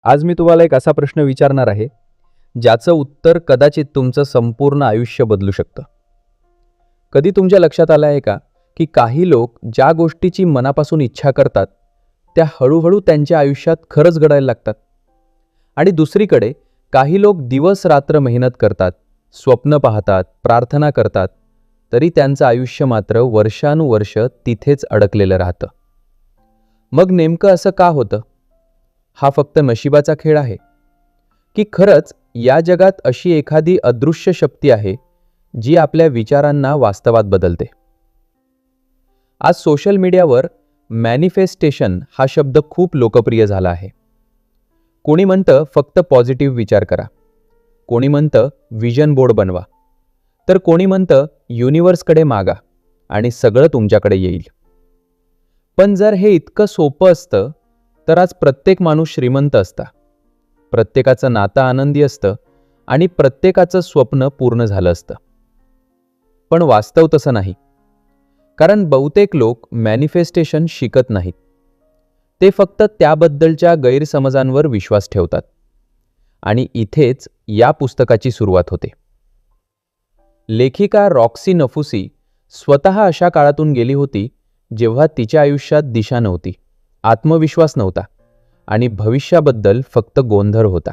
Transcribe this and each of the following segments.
आज मी तुम्हाला एक असा प्रश्न विचारणार आहे, ज्याचं उत्तर कदाचित तुमचं संपूर्ण आयुष्य बदलू शकतं. कधी तुमच्या लक्षात आलं आहे का, की काही लोक ज्या गोष्टीची मनापासून इच्छा करतात, त्या हळूहळू त्यांच्या आयुष्यात खरंच घडायला लागतात. आणि दुसरीकडे काही लोक दिवस-रात्र मेहनत करतात, स्वप्न पाहतात, प्रार्थना करतात, तरी त्यांचं आयुष्य मात्र वर्षानुवर्ष तिथेच अडकलेलं राहतं. मग नेमकं असं का होतं? हा फक्त नशिबाचा खेळ आहे, की खरंच या जगात अशी एखादी अदृश्य शक्ती आहे जी आपल्या विचारांना वास्तवात बदलते? आज सोशल मीडियावर मॅनिफेस्टेशन हा शब्द खूप लोकप्रिय झाला आहे. कोणी म्हणतं फक्त पॉझिटिव्ह विचार करा, कोणी म्हणतं विजन बोर्ड बनवा, तर कोणी म्हणतं युनिव्हर्सकडे मागा आणि सगळं तुमच्याकडे येईल. पण जर हे इतकं सोपं असतं तर आज प्रत्येक माणूस श्रीमंत असता, प्रत्येकाचं नातं आनंदी असतं आणि प्रत्येकाचं स्वप्न पूर्ण झालं असतं. पण वास्तव तसं नाही. कारण बहुतेक लोक मॅनिफेस्टेशन शिकत नाहीत. ते फक्त त्याबद्दलच्या गैरसमजांवर विश्वास ठेवतात. आणि इथेच या पुस्तकाची सुरुवात होते. लेखिका रॉक्सी नफुसी स्वतः अशा काळातून गेली होती जेव्हा तिच्या आयुष्यात दिशा नव्हती, आत्मविश्वास नव्हता आणि भविष्याबद्दल फक्त गोंधळ होता.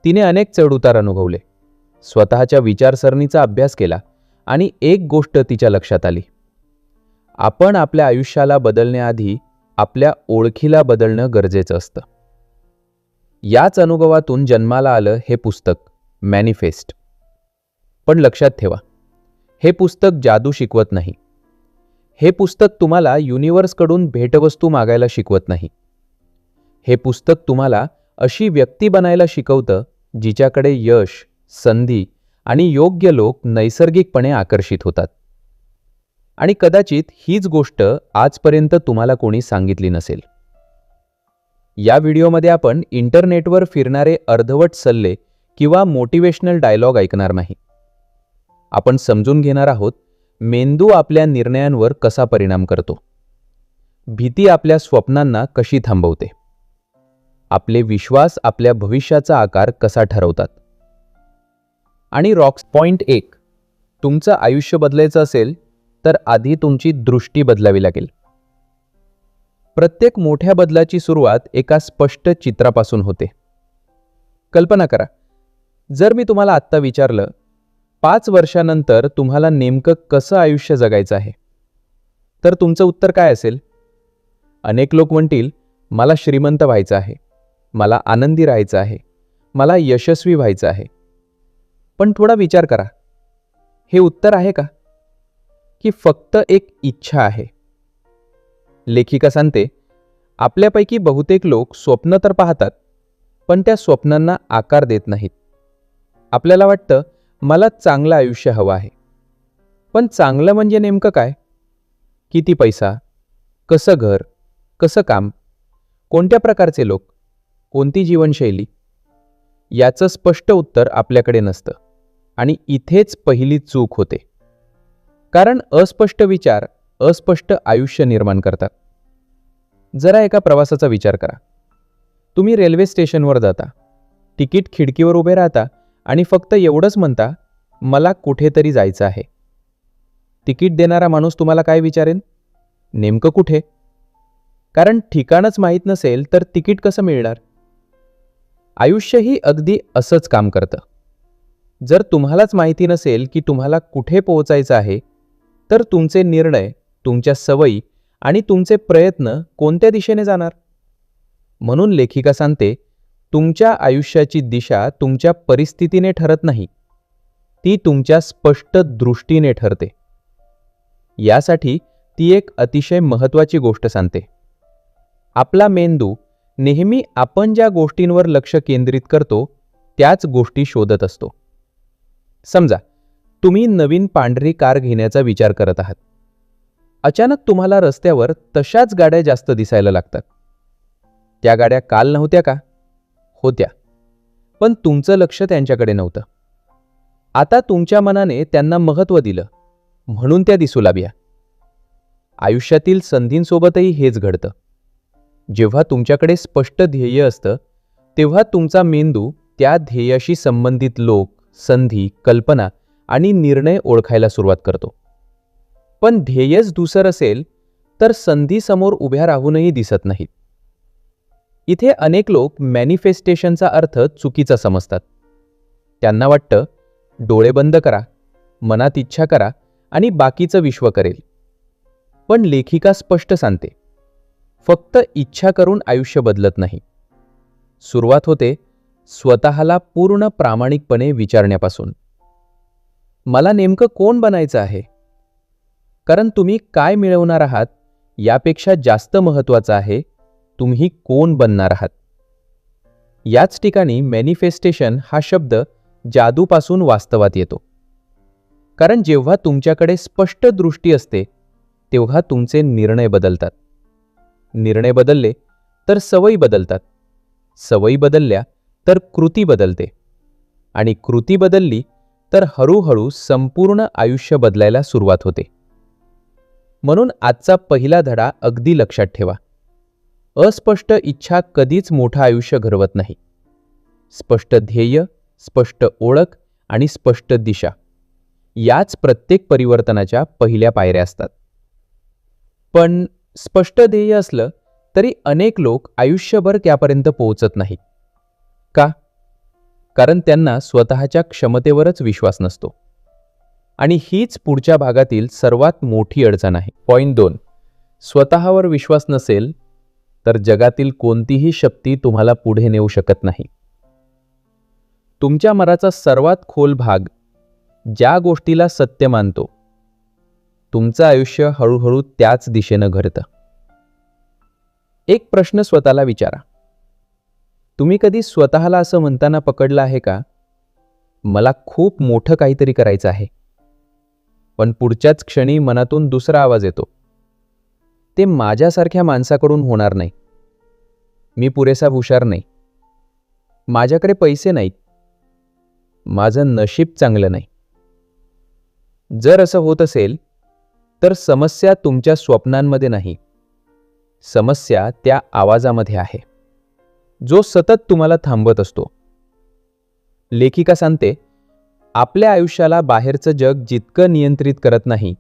तिने अनेक चढउतार अनुभवले, स्वतःच्या विचारसरणीचा अभ्यास केला आणि एक गोष्ट तिच्या लक्षात आली: आपण आपल्या आयुष्याला बदलण्याआधी आपल्या ओळखीला बदलणं गरजेचं असतं. याच अनुभवातून जन्माला आलं हे पुस्तक मॅनिफेस्ट. पण लक्षात ठेवा, हे पुस्तक जादू शिकवत नाही. हे पुस्तक तुम्हाला युनिव्हर्सकडून भेटवस्तू मागायला शिकवत नाही. हे पुस्तक तुम्हाला अशी व्यक्ती बनायला शिकवतं जिच्याकडे यश, संधी आणि योग्य लोक नैसर्गिकपणे आकर्षित होतात. आणि कदाचित हीच गोष्ट आजपर्यंत तुम्हाला कोणी सांगितली नसेल. या व्हिडिओमध्ये आपण इंटरनेटवर फिरणारे अर्धवट सल्ले किंवा मोटिवेशनल डायलॉग ऐकणार नाही. आपण समजून घेणार आहोत मेंदू आपल्या निर्णयांवर कसा परिणाम करतो, भीती आपल्या स्वप्नांना कशी थांबवते, आपले विश्वास आपल्या भविष्याचा आकार कसा ठरवतात. आणि पॉइंट 1, तुमचं आयुष्य बदलायचं असेल तर आधी तुमची दृष्टी बदलावी लागेल. प्रत्येक मोठ्या बदलाची सुरुवात एका स्पष्ट चित्रापासून होते. कल्पना करा, जर मी तुम्हाला आत्ता विचारलं 5 वर्षानंतर तुम्हाला नेमकं कसं आयुष्य जगायचं आहे, तर तुमचं उत्तर काय असेल? अनेक लोक म्हणतील, मला श्रीमंत व्हायचं आहे, मला आनंदी राहायचं आहे, मला यशस्वी व्हायचं आहे. पण थोडा विचार करा, हे उत्तर आहे का, की फक्त एक इच्छा आहे? लेखिका सांगते, आपल्यापैकी बहुतेक लोक स्वप्न तर पाहतात, पण त्या स्वप्नांना आकार देत नाहीत. आपल्याला वाटतं मला चांगलं आयुष्य हवं आहे. पण चांगलं म्हणजे नेमकं काय? किती पैसा, कसं घर, कसं काम, कोणत्या प्रकारचे लोक, कोणती जीवनशैली? याचं स्पष्ट उत्तर आपल्याकडे नसतं. आणि इथेच पहिली चूक होते. कारण अस्पष्ट विचार अस्पष्ट आयुष्य निर्माण करतात. जरा एका प्रवासाचा विचार करा. तुम्ही रेल्वे स्टेशनवर जाता, तिकीट खिडकीवर उभे राहता आणि फक्त एवढंच म्हणता, मला कुठेतरी जायचं आहे. तिकीट देणारा माणूस तुम्हाला काय विचारेल? नेमकं कुठे? कारण ठिकाणच माहीत नसेल तर तिकीट कसं मिळणार? आयुष्यही अगदी असंच काम करतं. जर तुम्हालाच माहिती नसेल की तुम्हाला कुठे पोहोचायचं आहे, तर तुमचे निर्णय, तुमच्या सवयी आणि तुमचे प्रयत्न कोणत्या दिशेने जाणार? म्हणून लेखिका सांगते, तुमच्या आयुष्याची दिशा तुमच्या परिस्थितीने ठरत नाही, ती तुमच्या स्पष्ट दृष्टीने ठरते. यासाठी ती एक अतिशय महत्त्वाची गोष्ट सांगते. आपला मेंदू नेहमी आपण ज्या गोष्टींवर लक्ष केंद्रित करतो त्याच गोष्टी शोधत असतो. समजा तुम्ही नवीन पांढरी कार घेण्याचा विचार करत आहात. अचानक तुम्हाला रस्त्यावर तशाच गाड्या जास्त दिसायला लागतात. त्या गाड्या काल नव्हत्या का? होत्या, पण तुमचं लक्ष त्यांच्याकडे नव्हतं. आता तुमच्या मनाने त्यांना महत्त्व दिलं म्हणून त्या दिसू लागल्या. आयुष्यातील संधींसोबतही हेच घडतं. जेव्हा तुमच्याकडे स्पष्ट ध्येय असतं तेव्हा तुमचा मेंदू त्या ध्येयाशी संबंधित लोक, संधी, कल्पना आणि निर्णय ओळखायला सुरुवात करतो. पण ध्येयच धूसर असेल तर संधी समोर उभ्या राहूनही दिसत नाहीत. इथे अनेक लोक मॅनिफेस्टेशनचा अर्थ चुकीचा समजतात. त्यांना वाटतं, डोळे बंद करा, मनात इच्छा करा आणि बाकीचं विश्व करेल. पण लेखिका स्पष्ट सांगते, फक्त इच्छा करून आयुष्य बदलत नाही. सुरुवात होते स्वतःला पूर्ण प्रामाणिकपणे विचारण्यापासून. मला नेमकं कोण बनायचं आहे? कारण तुम्ही काय मिळवणार आहात यापेक्षा जास्त महत्त्वाचं आहे तुम्ही कोण बनणार आहात. याच ठिकाणी मॅनिफेस्टेशन हा शब्द जादूपासून वास्तवात येतो. कारण जेव्हा तुमच्याकडे स्पष्ट दृष्टी असते तेव्हा तुमचे निर्णय बदलतात. निर्णय बदलले तर सवयी बदलतात. सवयी बदलल्या तर कृती बदलते. आणि कृती बदलली तर हळूहळू संपूर्ण आयुष्य बदलायला सुरुवात होते. म्हणून आजचा पहिला धडा अगदी लक्षात ठेवा. अस्पष्ट इच्छा कधीच मोठं आयुष्य घडवत नाही. स्पष्ट ध्येय, स्पष्ट ओळख आणि स्पष्ट दिशा याच प्रत्येक परिवर्तनाच्या पहिल्या पायऱ्या असतात. पण स्पष्ट ध्येय असलं तरी अनेक लोक आयुष्यभर त्यापर्यंत पोहोचत नाहीत. का? कारण त्यांना स्वतःच्या क्षमतेवरच विश्वास नसतो. आणि हीच पुढच्या भागातील सर्वात मोठी अडचण आहे. पॉइंट 2. स्वतःवर विश्वास नसेल तर जगातील कोणतीही शक्ती तुम्हाला पुढे नेऊ शकत नाही. तुमच्या मनाचा सर्वात खोल भाग ज्या गोष्टीला सत्य मानतो, तुमचं आयुष्य हळूहळू त्याच दिशेनं घडतं. एक प्रश्न स्वतःला विचारा. तुम्ही कधी स्वतःला असं म्हणताना पकडलं आहे का, मला खूप मोठं काहीतरी करायचं आहे, पण पुढच्याच क्षणी मनातून दुसरा आवाज येतो, ते माझ्यासारख्या माणसाकडून होणार नाही, मी पुरेसा हुशार नाही, माझ्याकडे पैसे नाहीत, माझं नशीब चांगलं नाही. जर असं होत असेल तर समस्या तुमच्या स्वप्नांमध्ये नाही, समस्या त्या आवाजामध्ये आहे जो सतत तुम्हाला थांबवत असतो. लेखिका सांगते, आपल्या आयुष्याला बाहेरचं जग जितकं नियंत्रित करत नाही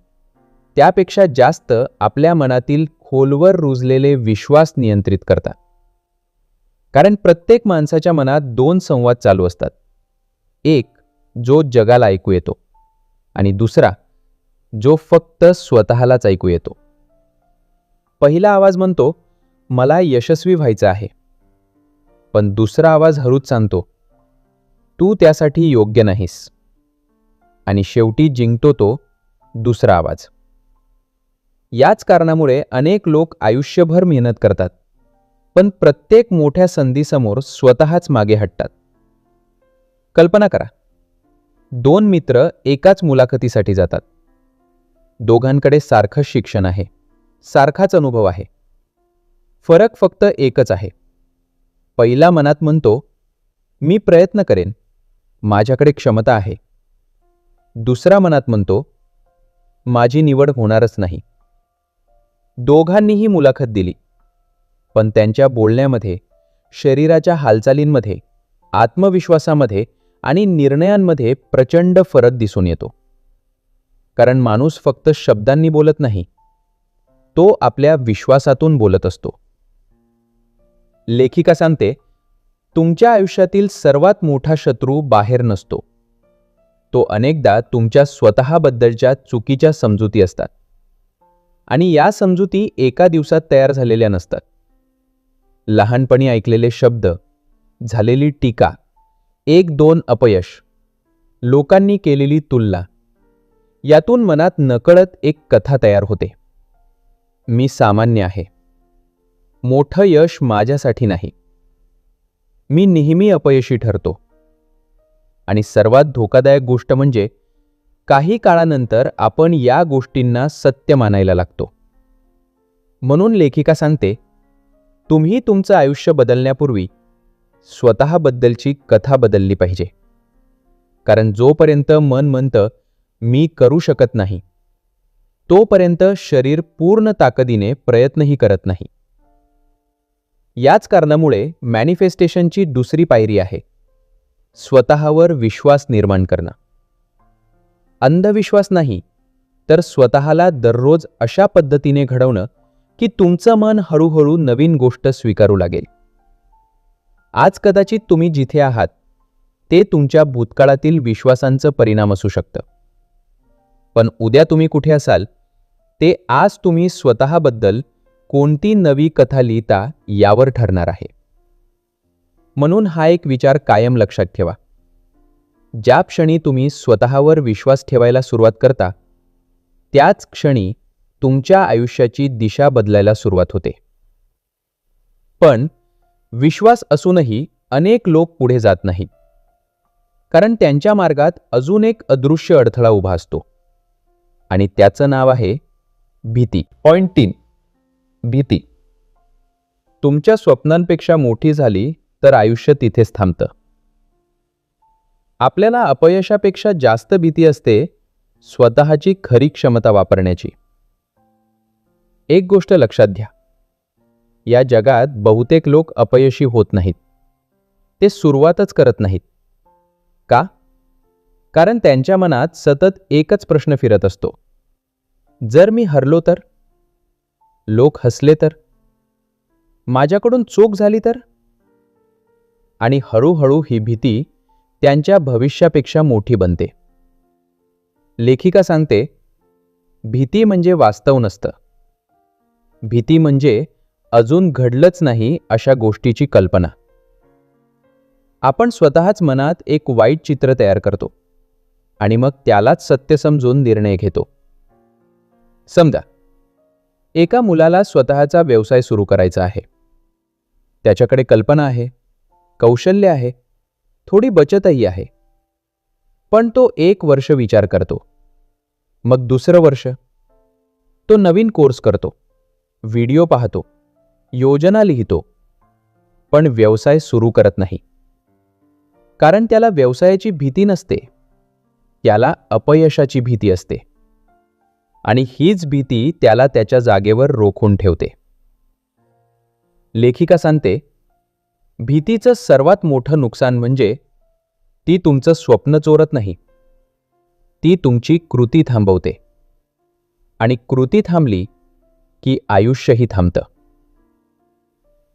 त्यापेक्षा जास्त आपल्या मनातील खोलवर रुजलेले विश्वास नियंत्रित करतात. कारण प्रत्येक माणसाच्या मनात 2 संवाद चालू असतात. एक जो जगाला ऐकू येतो आणि दुसरा जो फक्त स्वतःलाच ऐकू येतो. पहिला आवाज म्हणतो, मला यशस्वी व्हायचं आहे. पण दुसरा आवाज हळूच सांगतो, तू त्यासाठी योग्य नाहीस. आणि शेवटी जिंकतो तो दुसरा आवाज. याच कारणामुळे अनेक लोक आयुष्यभर मेहनत करतात, पण प्रत्येक मोठ्या संधीसमोर स्वतःच मागे हटतात. कल्पना करा, 2 मित्र एकाच मुलाखतीसाठी जातात. दोघांकडे सारखंच शिक्षण आहे, सारखाच अनुभव आहे. फरक फक्त एकच आहे. पहिला मनात म्हणतो, मी प्रयत्न करेन, माझ्याकडे क्षमता आहे. दुसरा मनात म्हणतो, माझी निवड होणारच नाही. दोघांनीही मुलाखत दिली, पण त्यांच्या बोलण्यामध्ये, शरीराच्या हालचालींमध्ये, आत्मविश्वासामध्ये आणि निर्णयांमध्ये प्रचंड फरक दिसून येतो. कारण माणूस फक्त शब्दांनी बोलत नाही, तो आपल्या विश्वासातून बोलत असतो. लेखिका सांगते, तुमच्या आयुष्यातील सर्वात मोठा शत्रू बाहेर नसतो, तो अनेकदा तुमच्या स्वतःबद्दलच्या चुकीच्या समजुती असतात. आणि या समजुती एका दिवसात तयार झालेल्या नसतात. लहानपणी ऐकलेले शब्द, झालेली टीका, 1-2 अपयश, लोकांनी केलेली तुलना, यातून मनात नकळत एक कथा तयार होते. मी सामान्य आहे, मोठं यश माझ्यासाठी नाही, मी नेहमी अपयशी ठरतो. आणि सर्वात धोकादायक गोष्ट म्हणजे काही काळानंतर आपण या गोष्टींना सत्य मानायला लागतो. म्हणून लेखिका सांगते, तुम्ही तुमचं आयुष्य बदलण्यापूर्वी स्वतःबद्दलची कथा बदलली पाहिजे. कारण जोपर्यंत मन म्हणतं मी करू शकत नाही, तोपर्यंत शरीर पूर्ण ताकदीने प्रयत्नही करत नाही. याच कारणामुळे मॅनिफेस्टेशनची दुसरी पायरी आहे स्वतःवर विश्वास निर्माण करणं. अंधविश्वास नाही, तर स्वतःला दररोज अशा पद्धतीने घडवणं की तुमचं मन हळूहळू नवीन गोष्ट स्वीकारू लागेल. आज कदाचित तुम्ही जिथे आहात ते तुमच्या भूतकाळातील विश्वासांचं परिणाम असू शकतं. पण उद्या तुम्ही कुठे असाल ते आज तुम्ही स्वतःबद्दल कोणती नवी कथा लिहिता यावर ठरणार आहे. म्हणून हा एक विचार कायम लक्षात ठेवा. ज्या क्षणी तुम्ही स्वतःवर विश्वास ठेवायला सुरुवात करता त्याच क्षणी तुमच्या आयुष्याची दिशा बदलायला सुरुवात होते. पण विश्वास असूनही अनेक लोक पुढे जात नाहीत, कारण त्यांच्या मार्गात अजून एक अदृश्य अडथळा उभा असतो आणि त्याचं नाव आहे भीती. पॉइंट 3, भीती. तुमच्या स्वप्नांपेक्षा मोठी झाली तर आयुष्य तिथेच थांबतं. आपल्याला अपयशापेक्षा जास्त भीती असते स्वतःची खरी क्षमता वापरण्याची. एक गोष्ट लक्षात घ्या, या जगात बहुतेक लोक अपयशी होत नाहीत, ते सुरुवातच करत नाहीत. का? कारण त्यांच्या मनात सतत एकच प्रश्न फिरत असतो, जर मी हरलो तर, लोक हसले तर, माझ्याकडून चूक झाली तर. आणि हळूहळू ही भीती त्यांच्या भविष्यापेक्षा मोठी बनते. लेखिका सांगते, भीती म्हणजे वास्तव नसतं, भीती म्हणजे अजून घडलंच नाही अशा गोष्टीची कल्पना. आपण स्वतःच मनात एक वाईट चित्र तयार करतो आणि मग त्यालाच सत्य समजून निर्णय घेतो. समजा एका मुलाला स्वतःचा व्यवसाय सुरू करायचा आहे. त्याच्याकडे कल्पना आहे, कौशल्य आहे, थोडी बचतही आहे. पण तो 1 वर्ष विचार करतो, मग दुसरं वर्ष तो नवीन कोर्स करतो, व्हिडिओ पाहतो, योजना लिहितो, पण व्यवसाय सुरू करत नाही. कारण त्याला व्यवसायाची भीती नसते, त्याला अपयशाची भीती असते. आणि हीच भीती त्याला त्याच्या जागेवर रोखून ठेवते. लेखिका सांगते, भीतीचं सर्वात मोठं नुकसान म्हणजे ती तुमचं स्वप्न चोरत नाही, ती तुमची कृती थांबवते. आणि कृती थांबली की आयुष्यही थांबतं.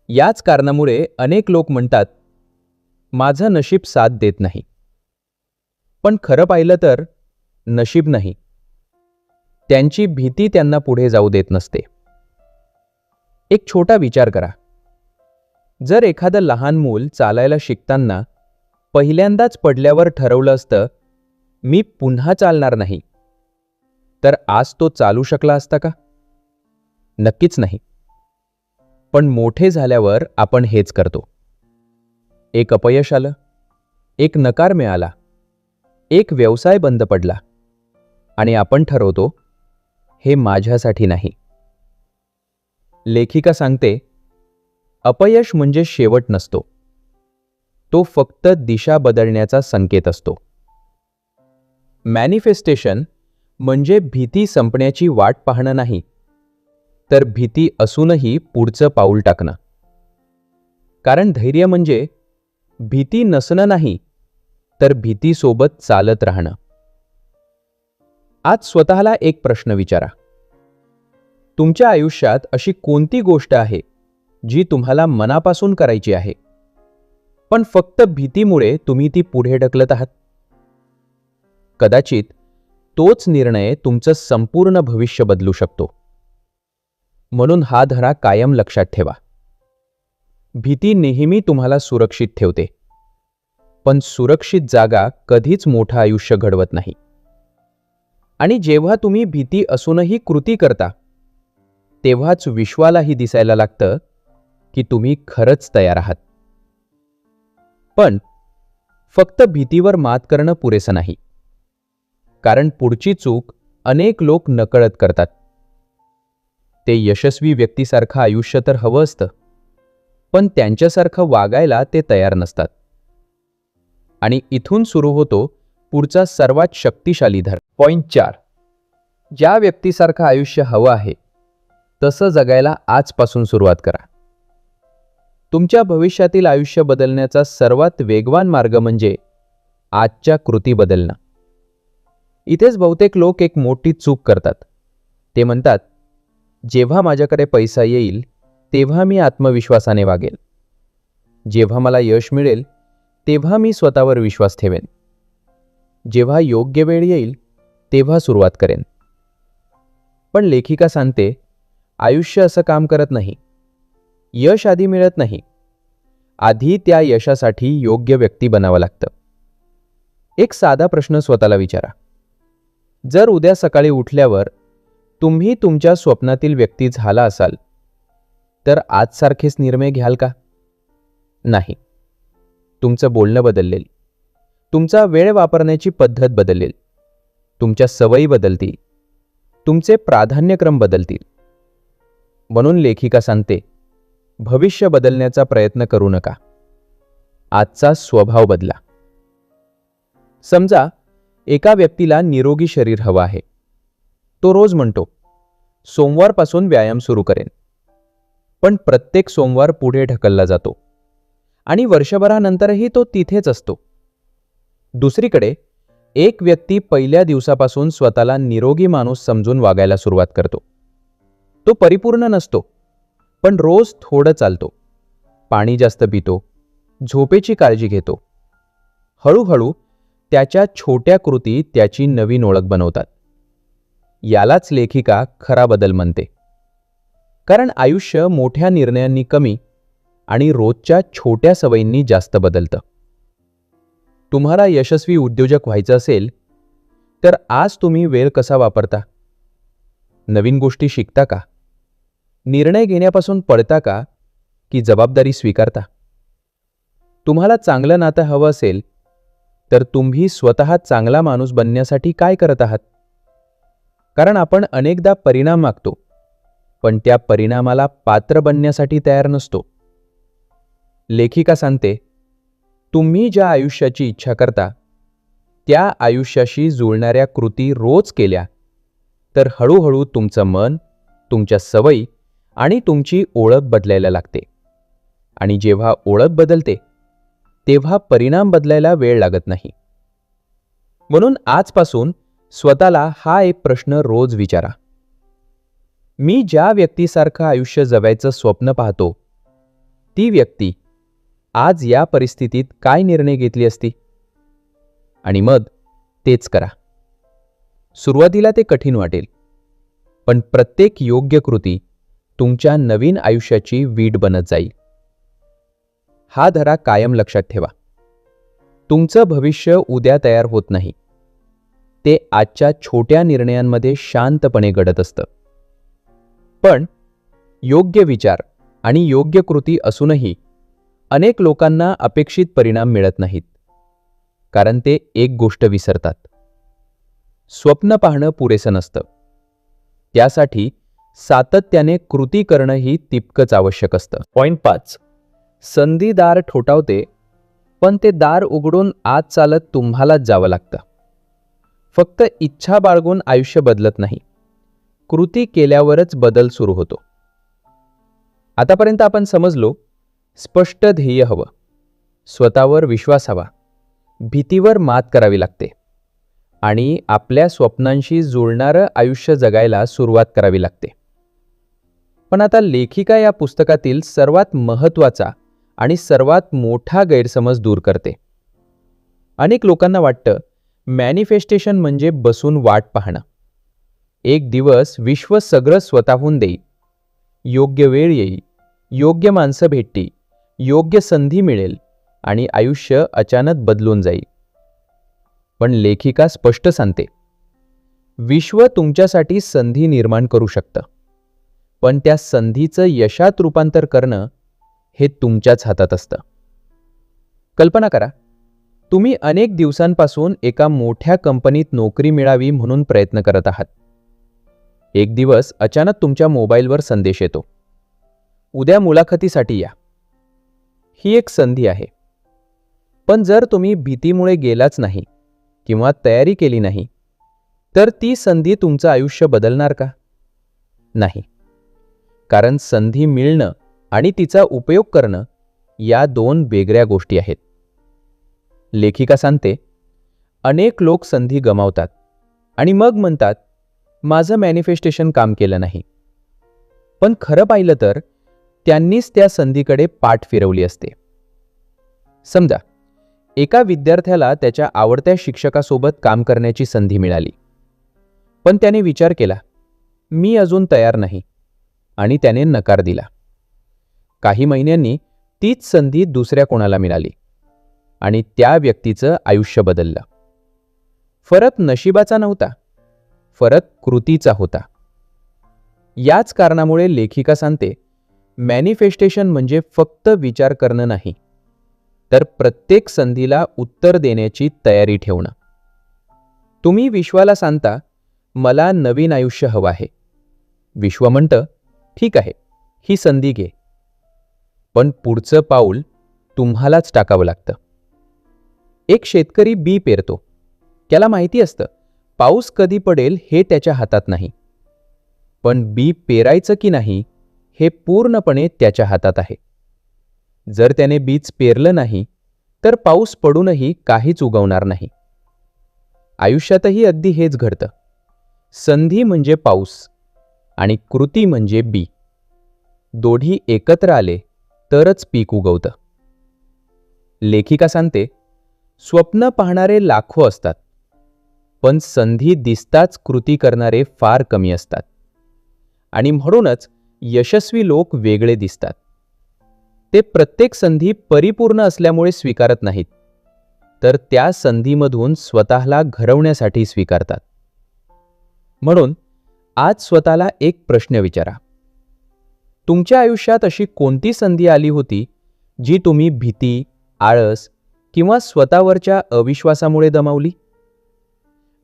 याच कारणामुळे अनेक लोक म्हणतात, माझं नशीब साथ देत नाही. पण खरं पाहिलं तर नशीब नाही, त्यांची भीती त्यांना पुढे जाऊ देत नसते. एक छोटा विचार करा. जर एखादं लहान मूल चालायला शिकताना पहिल्यांदाच पडल्यावर ठरवलं असतं, मी पुन्हा चालणार नाही, तर आज तो चालू शकला असता का? नक्कीच नाही. पण मोठे झाल्यावर आपण हेच करतो. एक अपयश आलं, एक नकार मिळाला, एक व्यवसाय बंद पडला आणि आपण ठरवतो, हे माझ्यासाठी नाही. लेखिका सांगते, अपयश म्हणजे शेवट नसतो, तो फक्त दिशा बदलण्याचा संकेत असतो. मॅनिफेस्टेशन म्हणजे भीती संपण्याची वाट पाहणं नाही, तर भीती असूनही पुढचं पाऊल टाकणं. कारण धैर्य म्हणजे भीती नसणं नाही, तर भीतीसोबत चालत राहणं. आज स्वतःला एक प्रश्न विचारा. तुमच्या आयुष्यात अशी कोणती गोष्ट आहे जी तुम्हाला मनापासून करायची आहे, पण फक्त भीतीमुळे तुम्ही ती पुढे ढकलत आहात? कदाचित तोच निर्णय तुमचं संपूर्ण भविष्य बदलू शकतो. म्हणून हा धडा कायम लक्षात ठेवा. भीती नेहमी तुम्हाला सुरक्षित ठेवते, पण सुरक्षित जागा कधीच मोठं आयुष्य घडवत नाही. आणि जेव्हा तुम्ही भीती असूनही कृती करता, तेव्हाच विश्वालाही दिसायला लागतं की तुम्ही खरंच तयार आहात. पण फक्त भीतीवर मात करणं पुरेसं नाही, कारण पुढची चूक अनेक लोक नकळत करतात. ते यशस्वी व्यक्तीसारखं आयुष्य तर हवं असतं, पण त्यांच्यासारखं वागायला ते तयार नसतात. आणि इथून सुरू होतो पुढचा सर्वात शक्तिशाली धडा. पॉइंट 4, ज्या व्यक्तीसारखं आयुष्य हवं आहे तसं जगायला आजपासून सुरुवात करा. तुमच्या भविष्यातील आयुष्य बदलण्याचा सर्वात वेगवान मार्ग म्हणजे आजच्या कृती बदलणं. इथेच बहुतेक लोक एक मोठी चूक करतात. ते म्हणतात, जेव्हा माझ्याकडे पैसा येईल तेव्हा मी आत्मविश्वासाने वागेन. जेव्हा मला यश मिळेल तेव्हा मी स्वतःवर विश्वास ठेवेन. जेव्हा योग्य वेळ येईल तेव्हा सुरुवात करेन. पण लेखिका सांगते, आयुष्य असं काम करत नाही. यश आधी मिळत नाही. आधी त्या यशासाठी योग्य व्यक्ती बनावं लागतं. एक साधा प्रश्न स्वतःला विचारा. जर उद्या सकाळी उठल्यावर तुम्ही तुमच्या स्वप्नातील व्यक्ती झाला असाल तर आजसारखेच निर्णय घ्याल का? नाही. तुमचं बोलणं बदलेल. तुमचा वेळ वापरण्याची पद्धत बदलेल. तुमच्या सवयी बदलतील. तुमचे प्राधान्यक्रम बदलतील. म्हणून लेखिका सांगते, भविष्य बदलण्याचा प्रयत्न करू नका. आजचा स्वभाव बदला. समजा एका व्यक्तीला निरोगी शरीर हवं आहे. तो रोज म्हणतो, सोमवारपासून व्यायाम सुरू करेन. पण प्रत्येक सोमवार पुढे ढकलला जातो आणि वर्षभरानंतरही तो तिथेच असतो. दुसरीकडे एक व्यक्ती पहिल्या दिवसापासून स्वतःला निरोगी माणूस समजून वागायला सुरुवात करतो. तो परिपूर्ण नसतो, पण रोज थोडं चालतो, पाणी जास्त पितो, झोपेची काळजी घेतो. हळूहळू त्याच्या छोट्या कृती त्याची नवीन ओळख बनवतात. यालाच लेखिका खरा बदल म्हणते. कारण आयुष्य मोठ्या निर्णयांनी कमी आणि रोजच्या छोट्या सवयींनी जास्त बदलतं. तुम्हाला यशस्वी उद्योजक व्हायचं असेल तर आज तुम्ही वेळ कसा वापरता? नवीन गोष्टी शिकता का? निर्णय घेण्यापासून पळता का की जबाबदारी स्वीकारता? तुम्हाला चांगलं नातं हवं असेल तर तुम्ही स्वतः चांगला माणूस बनण्यासाठी काय करत आहात? कारण आपण अनेकदा परिणाम मागतो, पण त्या परिणामाला पात्र बनण्यासाठी तयार नसतो. लेखिका सांगते, तुम्ही ज्या आयुष्याची इच्छा करता त्या आयुष्याशी जुळणाऱ्या कृती रोज केल्या तर हळूहळू तुमचं मन, तुमच्या सवयी आणि तुमची ओळख बदलायला लागते. आणि जेव्हा ओळख बदलते तेव्हा परिणाम बदलायला वेळ लागत नाही. म्हणून आजपासून स्वतःला हा एक प्रश्न रोज विचारा. मी ज्या व्यक्तीसारखं आयुष्य जगायचं स्वप्न पाहतो ती व्यक्ती आज या परिस्थितीत काय निर्णय घेतली असती? आणि मग तेच करा. सुरुवातीला ते कठीण वाटेल, पण प्रत्येक योग्य कृती तुमच्या नवीन आयुष्याची वीट बनत जाईल. हा धडा कायम लक्षात ठेवा. तुमचं भविष्य उद्या तयार होत नाही. ते आजच्या छोट्या निर्णयांमध्ये शांतपणे घडत असतं. पण योग्य विचार आणि योग्य कृती असूनही अनेक लोकांना अपेक्षित परिणाम मिळत नाहीत. कारण ते एक गोष्ट विसरतात. स्वप्न पाहणं पुरेसं नसतं. त्यासाठी सातत्याने कृती करणंही तितकंच आवश्यक असतं. पॉइंट 5. संधी दार ठोठावते, पण ते दार उघडून आत चालत तुम्हालाच जावं लागतं. फक्त इच्छा बाळगून आयुष्य बदलत नाही. कृती केल्यावरच बदल सुरू होतो. आतापर्यंत आपण समजलो, स्पष्ट ध्येय हवं, स्वतःवर विश्वास हवा, भीतीवर मात करावी लागते आणि आपल्या स्वप्नांशी जुळणारं आयुष्य जगायला सुरुवात करावी लागते. पण आता लेखिका या पुस्तकातील सर्वात महत्त्वाचा आणि सर्वात मोठा गैरसमज दूर करते. अनेक लोकांना वाटतं मॅनिफेस्टेशन म्हणजे बसून वाट पाहणं. एक दिवस विश्व सगळं स्वतःहून देईल, योग्य वेळ येईल, योग्य माणसं भेटतील, योग्य संधी मिळेल आणि आयुष्य अचानक बदलून जाईल. पण लेखिका स्पष्ट सांगते, विश्व तुमच्यासाठी संधी निर्माण करू शकतं, पण त्या संधीचं यशात रूपांतर करणं हे तुमच्याच हातात असतं. कल्पना करा, तुम्ही अनेक दिवसांपासून एका मोठ्या कंपनीत नोकरी मिळावी म्हणून प्रयत्न करत आहात. एक दिवस अचानक तुमच्या मोबाईलवर संदेश येतो, उद्या मुलाखतीसाठी या. ही एक संधी आहे. पण जर तुम्ही भीतीमुळे गेलाच नाही किंवा तयारी केली नाही तर ती संधी तुमचं आयुष्य बदलणार का? नाही. कारण संधी मिळणं आणि तिचा उपयोग करणं या दोन वेगळ्या गोष्टी आहेत. लेखिका सांगते, अनेक लोक संधी गमावतात आणि मग म्हणतात, माझं मॅनिफेस्टेशन काम केलं नाही. पण खरं पाहिलं तर त्यांनीच त्या संधीकडे पाठ फिरवली असते. समजा एका विद्यार्थ्याला त्याच्या आवडत्या शिक्षकासोबत काम करण्याची संधी मिळाली, पण त्याने विचार केला, मी अजून तयार नाही, आणि त्याने नकार दिला. काही महिन्यांनी तीच संधी दुसऱ्या कोणाला मिळाली आणि त्या व्यक्तीचं आयुष्य बदललं. फरक नशिबाचा नव्हता, फरक कृतीचा होता. याच कारणामुळे लेखिका सांगते, मॅनिफेस्टेशन म्हणजे फक्त विचार करणं नाही, तर प्रत्येक संधीला उत्तर देण्याची तयारी ठेवणं. तुम्ही विश्वाला सांगता, मला नवीन आयुष्य हवं आहे. विश्व म्हणतं, ठीक आहे, ही संधी घे. पण पुढचं पाऊल तुम्हालाच टाकावं लागतं. एक शेतकरी बी पेरतो. त्याला माहिती असतं, पाऊस कधी पडेल हे त्याच्या हातात नाही. पण बी पेरायचं की नाही हे पूर्णपणे त्याच्या हातात आहे. जर त्याने बीज पेरलं नाही तर पाऊस पडूनही काहीच उगवणार नाही. आयुष्यातही अगदी हेच घडतं. संधी म्हणजे पाऊस आणि कृती म्हणजे बी. दोन्ही एकत्र आले तरच पीक उगवतं. लेखिका सांगते, स्वप्न पाहणारे लाखो असतात, पण संधी दिसताच कृती करणारे फार कमी असतात. आणि म्हणूनच यशस्वी लोक वेगळे दिसतात. ते प्रत्येक संधी परिपूर्ण असल्यामुळे स्वीकारत नाहीत, तर त्या संधीमधून स्वतःला घडवण्यासाठी स्वीकारतात. म्हणून आज स्वतःला एक प्रश्न विचारा, तुमच्या आयुष्यात अशी कोणती संधी आली होती जी तुम्ही भीती, आळस किंवा स्वतःवरच्या अविश्वासामुळे गमावली?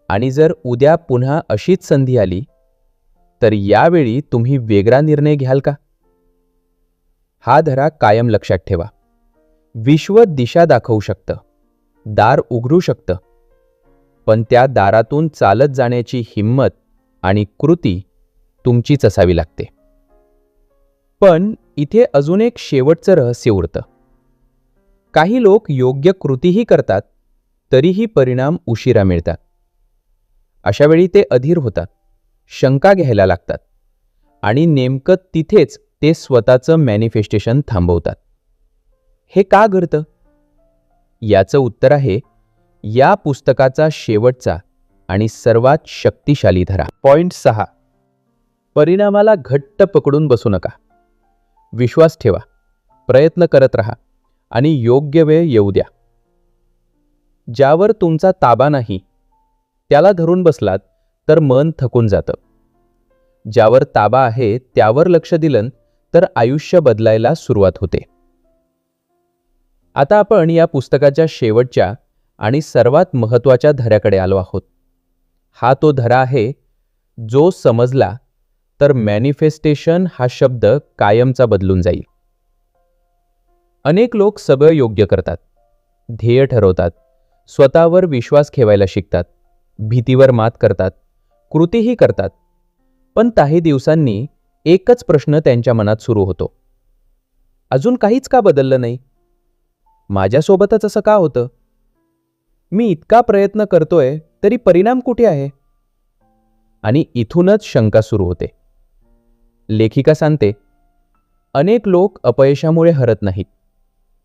आणि जर उद्या पुन्हा अशीच संधी आली तर यावेळी तुम्ही वेगळा निर्णय घ्याल का? हा धडा कायम लक्षात ठेवा. विश्व दिशा दाखवू शकतं, दार उघडू शकतं, पण त्या दारातून चालत जाण्याची हिंमत आणि कृती तुमचीच असावी लागते. पण इथे अजून एक शेवटचं रहस्य उरतं. काही लोक योग्य कृतीही करतात, तरीही परिणाम उशिरा मिळतात. अशावेळी ते अधीर होतात, शंका घ्यायला लागतात आणि नेमकं तिथेच ते स्वतःचं मॅनिफेस्टेशन थांबवतात. हे का घडतं? याचं उत्तर आहे या पुस्तकाचा शेवटचा आणि सर्वात शक्तिशाली धडा. पॉइंट 6. परिणामाला घट्ट पकडून बसू नका. विश्वास ठेवा, प्रयत्न करत राहा आणि योग्य वेळ येऊ द्या. ज्यावर तुमचा ताबा नाही त्याला धरून बसलात तर मन थकून जातं. ज्यावर ताबा आहे त्यावर लक्ष दिलं तर आयुष्य बदलायला सुरुवात होते. आता आपण या पुस्तकाच्या शेवटच्या आणि सर्वात महत्त्वाच्या धड्याकडे आलो आहोत. हा तो धडा आहे जो समजला तर मॅनिफेस्टेशन हा शब्द कायमचा बदलून जाईल. अनेक लोक सगळं योग्य करतात, ध्येय ठरवतात, स्वतःवर विश्वास ठेवायला शिकतात, भीतीवर मात करतात, कृतीही करतात. पण काही दिवसांनी एकच प्रश्न त्यांच्या मनात सुरू होतो, अजून काहीच का बदललं नाही? माझ्यासोबतच असं का होतं? मी इतका प्रयत्न करतोय तरी परिणाम कुठे आहे? आणि इथूनच शंका सुरू होते. लेखिका सांगते, अनेक लोक अपयशामुळे हरत नाहीत,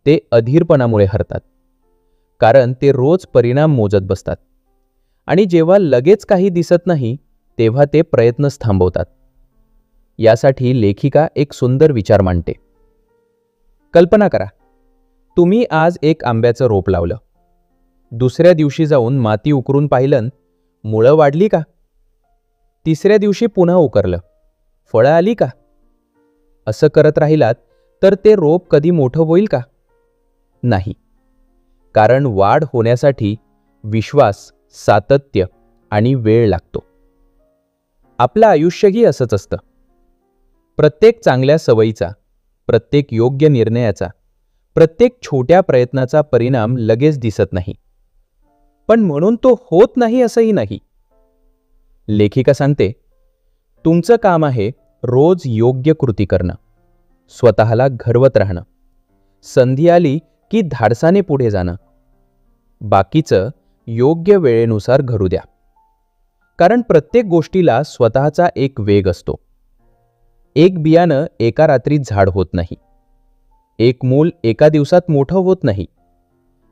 ते अधीरपणामुळे हरतात. कारण ते रोज परिणाम मोजत बसतात आणि जेव्हा लगेच काही दिसत नाही तेव्हा ते प्रयत्नच थांबवतात. यासाठी लेखिका एक सुंदर विचार मांडते. कल्पना करा, तुम्ही आज एक आंब्याचं रोप लावलं. दुसऱ्या दिवशी जाऊन माती उकरून पाहिलं, मुळं वाढली का? तिसऱ्या दिवशी पुन्हा उकरलं, फळं आली का? असं करत राहिलात तर ते रोप कधी मोठं होईल का? नाही. कारण वाढ होण्यासाठी विश्वास, सातत्य आणि वेळ लागतो. आपलं आयुष्यही असंच असतं. प्रत्येक चांगल्या सवयीचा, प्रत्येक योग्य निर्णयाचा, प्रत्येक छोट्या प्रयत्नाचा परिणाम लगेच दिसत नाही. पण म्हणून तो होत नाही असंही नाही. लेखिका सांगते, तुमचं काम आहे रोज योग्य कृती करणं, स्वतःला घडवत राहणं, संधी आली की धाडसाने पुढे जाणं. बाकीचं योग्य वेळेनुसार घडू द्या. कारण प्रत्येक गोष्टीला स्वतःचा एक वेग असतो. एक बियाणं एका रात्रीत झाड होत नाही. एक मूल एका दिवसात मोठं होत नाही.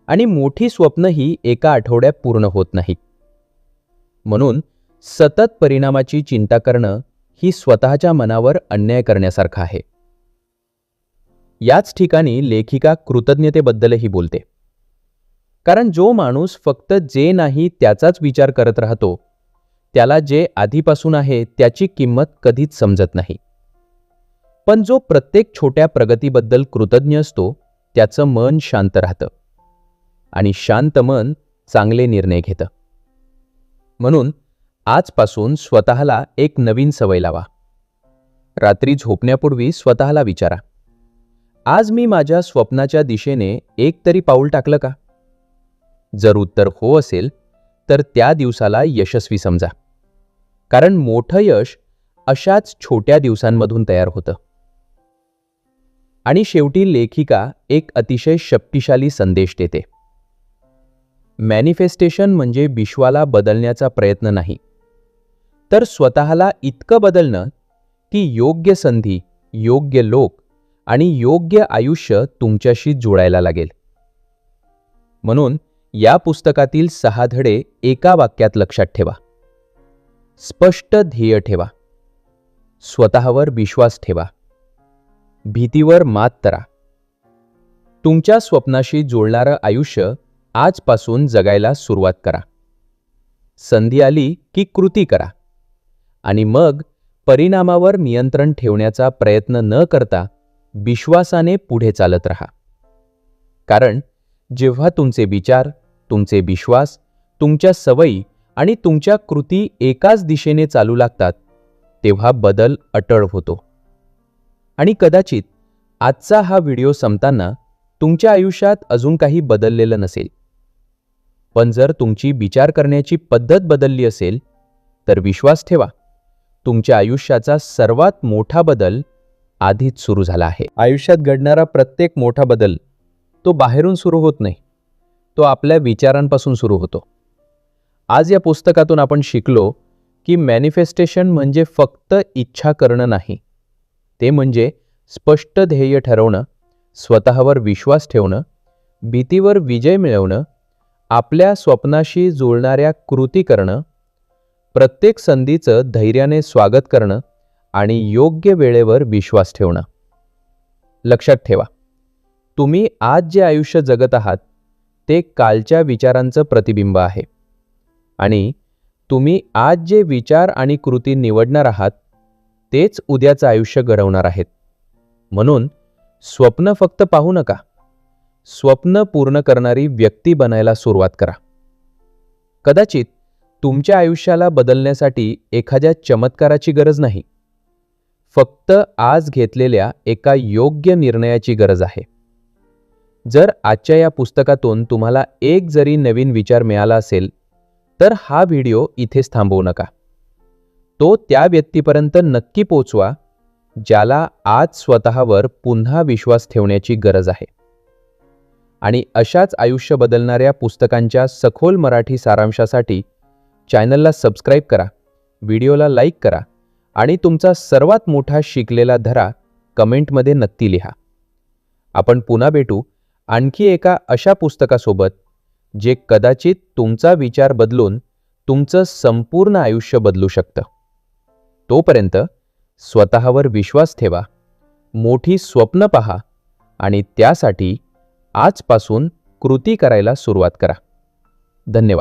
आणि मोठी स्वप्नही एका आठवड्यात पूर्ण होत नाहीत. म्हणून सतत परिणामाची चिंता करणं ही स्वतःच्या मनावर अन्याय करण्यासारखं आहे. याच ठिकाणी लेखिका कृतज्ञतेबद्दलही बोलते. कारण जो माणूस फक्त जे नाही त्याचाच विचार करत राहतो, त्याला जे आधीपासून आहे त्याची किंमत कधीच समजत नाही. पण जो प्रत्येक छोट्या प्रगतीबद्दल कृतज्ञ असतो, त्याचं मन शांत राहतं. आणि शांत मन चांगले निर्णय घेतं. म्हणून आजपासून स्वतःला एक नवीन सवय लावा. रात्री झोपण्यापूर्वी स्वतःला विचारा, आज मी माझ्या स्वप्नाच्या दिशेने एक तरी पाऊल टाकलं का? जर उत्तर हो असेल तर त्या दिवसाला यशस्वी समजा. कारण मोठं यश अशाच छोट्या दिवसांमधून तयार होतं. आणि शेवटी लेखिका एक अतिशय शक्तिशाली संदेश देते. मॅनिफेस्टेशन म्हणजे विश्वाला बदलण्याचा प्रयत्न नाही, तर स्वतःला इतकं बदलणं की योग्य संधी, योग्य लोक आणि योग्य आयुष्य तुमच्याशी जोडायला लागेल. म्हणून या पुस्तकातील 6 धडे एका वाक्यात लक्षात ठेवा. स्पष्ट ध्येय ठेवा. स्वतःवर विश्वास ठेवा. भीतीवर मात करा. तुमच्या स्वप्नाशी जोडणारं आयुष्य आजपासून जगायला सुरुवात करा. संधी आली की कृती करा. आणि मग परिणामावर नियंत्रण ठेवण्याचा प्रयत्न न करता विश्वासाने पुढे चालत राहा. कारण जेव्हा तुमचे विचार, तुमचे विश्वास, तुमच्या सवयी आणि तुमच्या कृती एकाच दिशेने चालू लागतात, तेव्हा बदल अटळ होतो. आणि कदाचित आजचा हा व्हिडिओ संपताना तुमच्या आयुष्यात अजून काही बदललेलं नसेल. पण जर तुमची विचार करण्याची पद्धत बदलली असेल तर विश्वास ठेवा, तुमच्या आयुष्याचा सर्वात मोठा बदल आधीच सुरू झाला आहे. आयुष्यात घडणारा प्रत्येक मोठा बदल तो बाहेरून सुरू होत नाही, तो आपल्या विचारांपासून सुरू होतो. आज या पुस्तकातून आपण शिकलो की मॅनिफेस्टेशन म्हणजे फक्त इच्छा करणं नाही, ते म्हणजे स्पष्ट ध्येय ठरवणं, स्वतःवर विश्वास ठेवणं, भीतीवर विजय मिळवणं, आपल्या स्वप्नाशी जुळणाऱ्या कृती करणं, प्रत्येक संधीचं धैर्याने स्वागत करणं आणि योग्य वेळेवर विश्वास ठेवणं. लक्षात ठेवा, तुम्ही आज जे आयुष्य जगत आहात ते कालच्या विचारांचं प्रतिबिंब आहे. आणि तुम्ही आज जे विचार आणि कृती निवडणार आहात तेच उद्याचं आयुष्य घडवणार आहेत. म्हणून स्वप्न फक्त पाहू नका, स्वप्न पूर्ण करणारी व्यक्ती बनायला सुरुवात करा. कदाचित तुमच्या आयुष्याला बदलण्यासाठी एखाद्या चमत्काराची गरज नाही, फक्त आज घेतलेल्या एका योग्य निर्णयाची गरज आहे. जर आजच्या या पुस्तकातून तुम्हाला एक जरी नवीन विचार मिळाला असेल तर हा व्हिडिओ इथेच थांबवू नका. तो त्या व्यक्तीपर्यंत नक्की पोचवा ज्याला आज स्वतःवर पुन्हा विश्वास ठेवण्याची गरज आहे. आणि अशाच आयुष्य बदलणाऱ्या पुस्तकांच्या सखोल मराठी सारांशासाठी चॅनलला सबस्क्राईब करा, व्हिडिओला लाईक करा आणि तुमचा सर्वात मोठा शिकलेला धडा कमेंटमध्ये नक्की लिहा. आपण पुन्हा भेटू आणखी एका अशा पुस्तकासोबत जे कदाचित तुमचा विचार बदलून तुमचं संपूर्ण आयुष्य बदलू शकतं. तोपर्यंत स्वतःवर विश्वास ठेवा, मोठी स्वप्न पहा आणि त्यासाठी आजपासून कृती करायला सुरुवात करा. धन्यवाद.